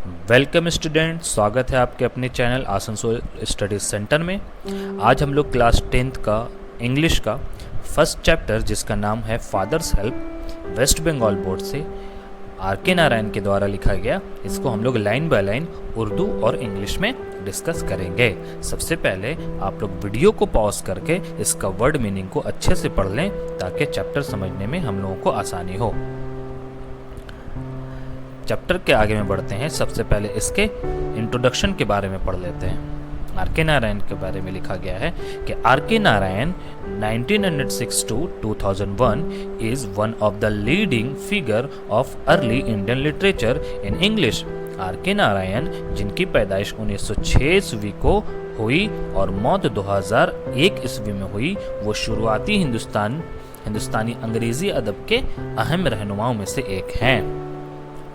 Welcome student, स्वागत है आपके अपने चैनल आसनसोल स्टडी सेंटर में। आज हम लोग क्लास 10th का इंग्लिश का फर्स्ट चैप्टर जिसका नाम है father's help, West Bengal board से आर.के. नारायण के द्वारा लिखा गया, इसको हम लोग लाइन बाय लाइन उर्दू और इंग्लिश में डिस्कस करेंगे। सबसे पहले आप लोग वीडियो को पॉज करके इसका वर्ड मीनिंग को अच्छे से पढ़ लें ताकि चैप्टर समझने में हम लोगों को आसानी हो। चैप्टर के आगे में बढ़ते हैं। सबसे पहले इसके इंट्रोडक्शन के बारे में पढ़ लेते हैं। आर.के. नारायण के बारे में लिखा गया है कि R K. Narayan 1906 to 2001 is one of the leading figure of early Indian literature in English। RK. Narayan जिनकी पैदाइश 1906 ईस्वी को हुई और मौत 2001 ईस्वी में हुई, वो शुरुआती हिंदुस्तानी अंग्रेजी अदब के अहम रहनुमाओं में से एक हैं।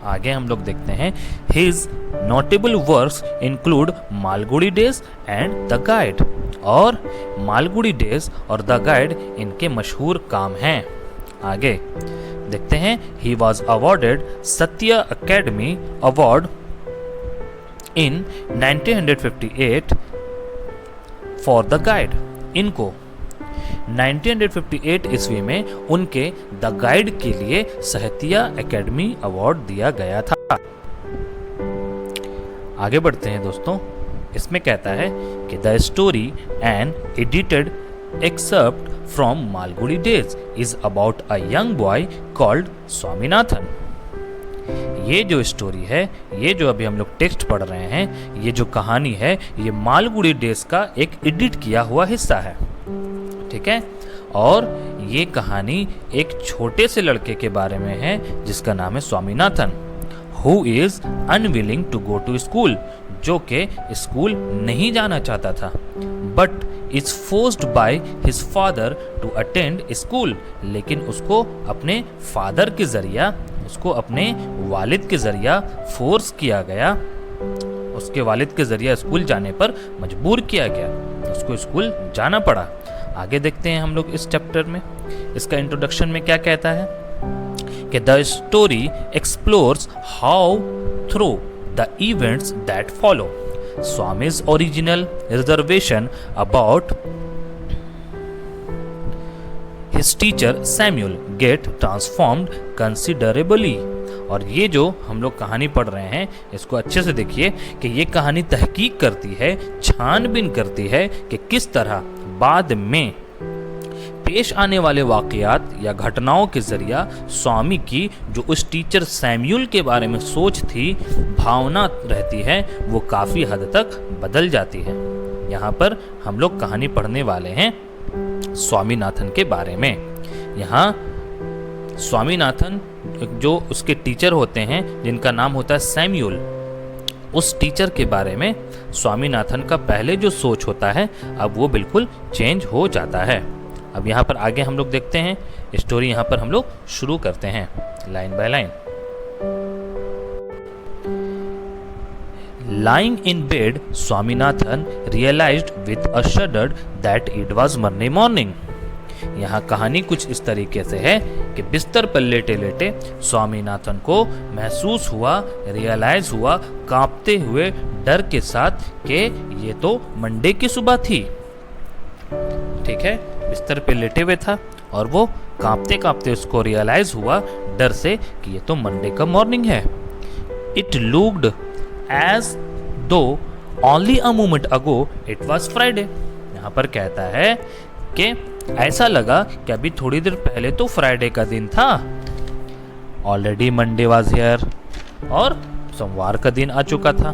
आगे हम लोग देखते हैं। His notable works include Malgudi days and the guide, और मालगुडी डेज और द गाइड इनके मशहूर काम हैं। आगे देखते हैं। He was awarded सत्य academy award in 1958 for the guide। इनको 1958 ईस्वी में उनके द गाइड के लिए साहित्य अकेडमी अवार्ड दिया गया था। आगे बढ़ते हैं दोस्तों। इसमें कहता है कि the story and edited except from Malgudi days is about a young boy called Swaminathan. ये जो स्टोरी है, ये जो अभी हम लोग टेक्स्ट पढ़ रहे हैं, ये जो कहानी है, ये मालगुडी डेज का एक एडिट किया हुआ हिस्सा है। ठीक है। और ये कहानी एक छोटे से लड़के के बारे में है जिसका नाम है Swaminathan, who is unwilling to go to school, जो कि स्कूल नहीं जाना चाहता था, but is forced by his father to attend school. लेकिन उसको अपने फादर के जरिया, उसको अपने वालिद के जरिया फोर्स किया गया, उसके वालिद के जरिया स्कूल जाने पर मजबूर किया गया, उसको स्कूल जाना पड़ा। आगे देखते हैं हम लोग इस चैप्टर में। इसका इंट्रोडक्शन में क्या कहता है कि the story explores how through the events that follow Swami's original reservation about his teacher Samuel get transformed considerably. और ये जो हम लोग कहानी पढ़ रहे हैं, इसको अच्छे से देखिए कि ये कहानी तहकीक करती है, छानबीन करती है कि किस तरह बाद में पेश आने वाले वाकयात या घटनाओं के जरिया स्वामी की जो उस टीचर सैमुअल के बारे में सोच थी, भावना रहती है, वो काफ़ी हद तक बदल जाती है। यहाँ पर हम लोग कहानी पढ़ने वाले हैं स्वामीनाथन के बारे में। यहाँ स्वामीनाथन जो उसके टीचर होते हैं जिनका नाम होता है सैमुअल, उस टीचर के बारे में स्वामीनाथन का पहले जो सोच होता है अब वो बिल्कुल चेंज हो जाता है। अब यहाँ पर आगे हम लोग देखते हैं स्टोरी। यहाँ पर हम लोग शुरू करते हैं line by line. Lying in bed, Swaminathan realized with a shudder that it was Monday morning। यहाँ कहानी कुछ इस तरीके से है कि बिस्तर पर लेटे लेटे स्वामीनाथन को महसूस हुआ, रियलाइज हुआ, कांपते हुए डर के साथ कि ये तो मंडे की सुबह थी। ठीक है, बिस्तर पे लेटे हुए था और वो कांपते कांपते उसको रियलाइज हुआ डर से कि ये तो मंडे का मॉर्निंग है। इट लुक्ड एज दो only a moment ago it was Friday. यहाँ पर कहता है कि ऐसा लगा कि अभी थोड़ी देर पहले तो फ्राइडे का दिन था। ऑलरेडी मंडे वाज हियर, और सोमवार का दिन आ चुका था।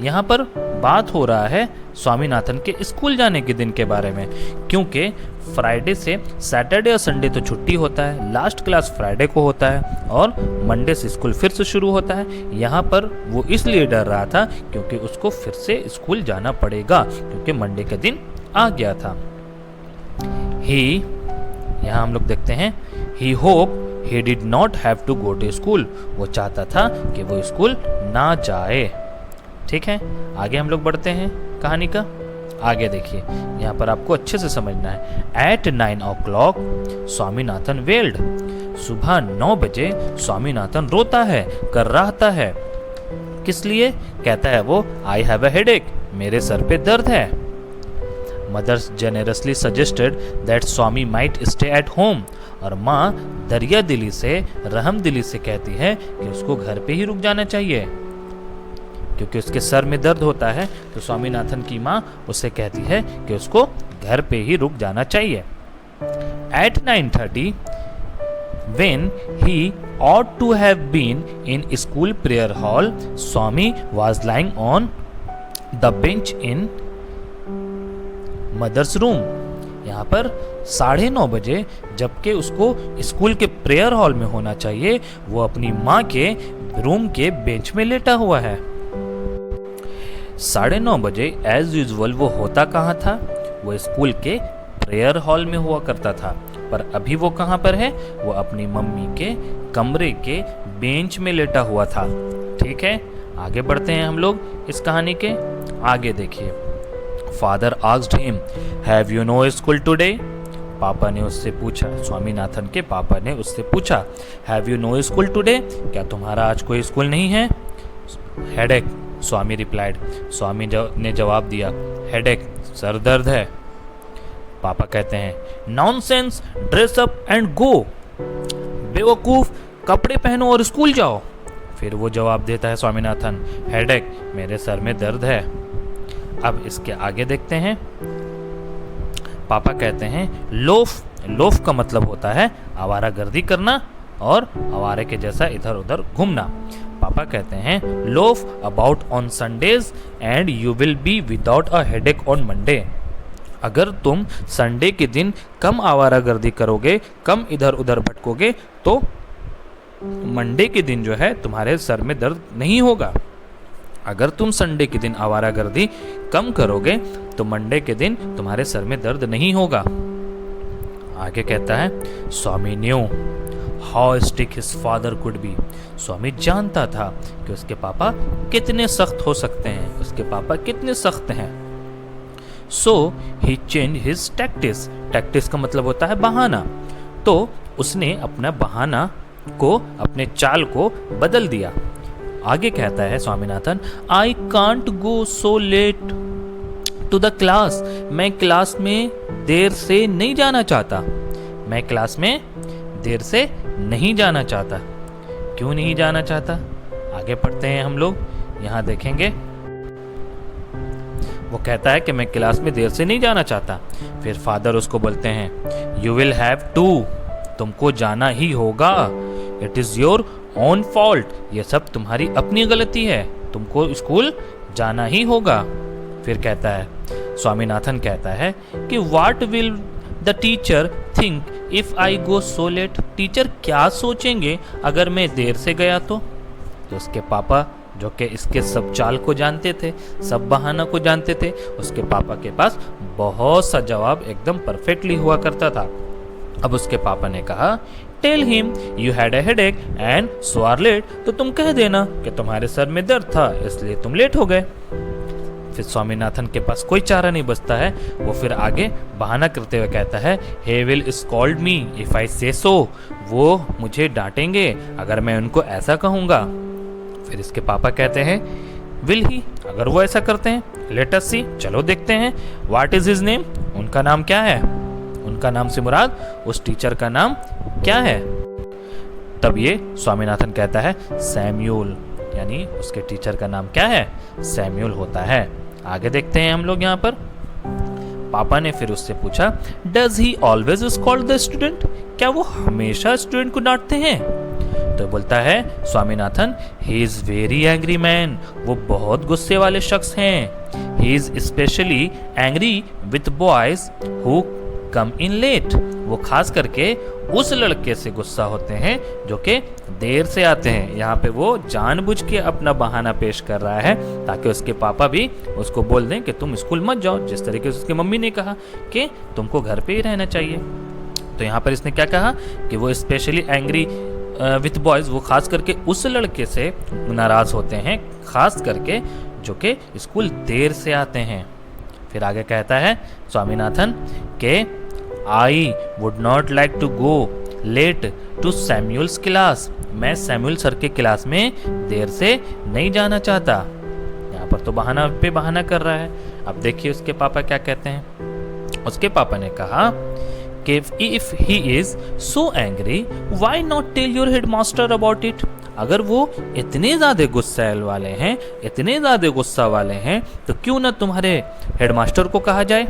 यहाँ पर बात हो रहा है स्वामीनाथन के स्कूल जाने के दिन के बारे में, क्योंकि फ्राइडे से सैटरडे और संडे तो छुट्टी होता है, लास्ट क्लास फ्राइडे को होता है और मंडे से स्कूल फिर से शुरू होता है। यहाँ पर वो इसलिए डर रहा था क्योंकि उसको फिर से स्कूल जाना पड़ेगा, क्योंकि मंडे का दिन आ गया था। यहाँ हम लोग देखते हैं he hoped he did not have to go to school। वो चाहता था कि वो स्कूल ना जाए। ठीक है, आगे हम लोग बढ़ते हैं कहानी का। आगे देखिए, यहाँ पर आपको अच्छे से समझना है। At 9 o'clock Swaminathan weld. सुबह 9 बजे स्वामीनाथन रोता है, कर रहता है। किस लिए? कहता है वो, आई हैव अ हेडेक, मेरे सर पे दर्द है। Mother's generously suggested that Swami might stay at home, और माँ दरिया दिली से, रहम दिली से कहती है कि उसको घर पे ही रुक जाना चाहिए, क्योंकि उसके सर में दर्द होता है। तो स्वामीनाथन की माँ उससे कहती है कि उसको घर पे ही रुक जाना चाहिए। At 9:30, when he ought to have been in school prayer hall, Swami was lying on the bench in mother's room. यहाँ पर 9:30 बजे, जबकि उसको स्कूल के प्रेयर हॉल में होना चाहिए, वो अपनी माँ के रूम के बेंच में लेटा हुआ है। 9:30 बजे एज यूजुअल वो होता कहाँ था? वो स्कूल के प्रेयर हॉल में हुआ करता था, पर अभी वो कहाँ पर है? वो अपनी मम्मी के कमरे के बेंच में लेटा हुआ था। ठीक है, आगे बढ़ते हैं हम लोग इस कहानी के आगे। देखिए, father asked him, have you know school today? पापा ने उससे पूछा, स्वामीनाथन के पापा ने उससे पूछा, have you know school today? क्या तुम्हारा आज कोई स्कूल नहीं है? हेडेक, स्वामी रिप्लाइड, स्वामी ने जवाब दिया, हेडेक, सर दर्द है। पापा कहते हैं, nonsense, dress up and go, बेवकूफ, कपड़े पहनो और स्कूल जाओ। फिर वो जवाब देता है स्वामीनाथन, हेडेक, मेरे सर में दर्द है। अब इसके आगे देखते हैं। पापा कहते हैं, लोफ, लोफ का मतलब होता है आवारागर्दी करना और आवारे के जैसा इधर उधर घूमना। पापा कहते हैं, loaf about on Sundays and you will be without a headache on Monday. अगर तुम संडे के दिन कम आवारागर्दी करोगे, कम इधर उधर भटकोगे, तो मंडे के दिन जो है तुम्हारे सर में दर्द नहीं होगा। अगर तुम संडे के दिन आवारागर्दी कम करोगे तो मंडे के दिन तुम्हारे सर में दर्द नहीं होगा। आगे कहता है, Swami knew how strict his father could be. Swami जानता था कि उसके पापा कितने सख्त हो सकते हैं, उसके पापा कितने सख्त हैं। सो ही चेंज हिज टैक्टिस, टैक्टिस का मतलब होता है बहाना। तो उसने अपना बहाना को, अपने चाल को बदल दिया। आगे कहता है Swaminathan, I can't go so late to the class, मैं क्लास में देर से नहीं जाना चाहता। मैं क्लास में देर से नहीं जाना चाहता। क्यों नहीं जाना चाहता? आगे पढ़ते हैं हम लोग, यहां देखेंगे। वो कहता है कि मैं क्लास में देर से नहीं जाना चाहता। फिर फादर उसको बोलते हैं, यू विल हैव टू, तुमको जाना ही होगा। It is your own fault, ये सब तुम्हारी अपनी गलती है, तुमको स्कूल जाना ही होगा। फिर कहता है, स्वामीनाथन कहता है कि what will the teacher think if I go so late, teacher क्या सोचेंगे अगर मैं देर से गया तो उसके पापा, जो कि इसके सब चाल को जानते थे, सब बहाना को जानते थे, उसके पापा के पास बहुत सा जवाब एकदम परफेक्टली हुआ करता था। अब उसके पापा ने कहा, tell him you had a headache and so are late, तो तुम कह देना कि तुम्हारे सर में दर्द था इसलिए तुम लेट हो गए। फिर स्वामीनाथन के पास कोई चारा नहीं बचता है, वो फिर आगे बहाना करते हुए कहता है, he will scold me if I say so, वो मुझे डांटेंगे अगर मैं उनको ऐसा कहूँगा। फिर इसके पापा कहते हैं, will he, अगर वो ऐसा करते हैं, let us see, चलो देखते हैं, what is his name, उनका नाम क्या है। उनका नाम से मुराद उस टीचर का नाम क्या है। तब ये स्वामीनाथन कहता है, सैम्यूल, यानी उसके टीचर का नाम क्या है, सैम्यूल होता है। आगे देखते हैं हम लोग यहाँ पर। पापा ने फिर उससे पूछा, does he always scold the student, क्या वो हमेशा स्टूडेंट को डांटते हैं? तो बोलता है Swaminathan, he is very angry man, वो बहुत गुस्से वाले शख्स हैं। He is specially angry with boys who come in late, वो खास करके उस लड़के से गुस्सा होते हैं जो कि देर से आते हैं। यहाँ पे वो जानबूझ के अपना बहाना पेश कर रहा है ताकि उसके पापा भी उसको बोल दें कि तुम स्कूल मत जाओ, जिस तरीके से उसकी मम्मी ने कहा कि तुमको घर पे ही रहना चाहिए। तो यहाँ पर इसने क्या कहा कि वो स्पेशली एंग्री विथ बॉयज, वो खास करके उस लड़के से नाराज होते हैं, खास करके जो कि स्कूल देर से आते हैं। फिर आगे कहता है स्वामीनाथन के I would not like to go late to Samuel's class, मैं सैमुअल सर के क्लास में देर से नहीं जाना चाहता। यहाँ पर तो बहाना पे बहाना कर रहा है। अब देखिए उसके पापा क्या कहते हैं। उसके पापा ने कहा कि if he is so angry why not tell your headmaster about it, अगर वो इतने ज्यादा गुस्सैल वाले हैं, इतने ज्यादा गुस्सा वाले हैं, तो क्यों ना तुम्हारे हेडमास्टर को कहा जाए,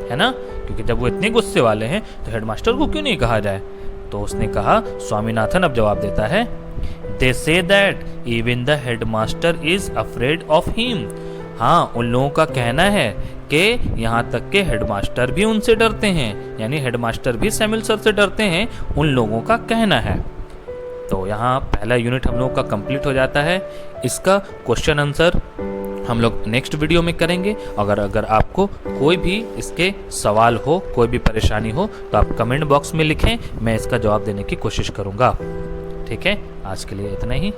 है ना, क्योंकि जब वो इतने गुस्से वाले हैं तो हेडमास्टर को क्यों नहीं कहा जाए। तो उसने कहा, स्वामीनाथन अब जवाब देता है, they say that even the headmaster is afraid of him, हाँ उन लोगों का कहना है कि यहाँ तक के हेडमास्टर भी उनसे डरते हैं, यानी हेडमास्टर भी सैमुअल सर से डरते हैं, उन लोगों का कहना है। तो यहाँ पहला यूनिट हम लोगों का कंप्लीट हो जाता है। इसका क्वेश्चन आंसर हम लोग नेक्स्ट वीडियो में करेंगे। अगर आपको कोई भी इसके सवाल हो, कोई भी परेशानी हो, तो आप कमेंट बॉक्स में लिखें, मैं इसका जवाब देने की कोशिश करूँगा। ठीक है, आज के लिए इतना ही।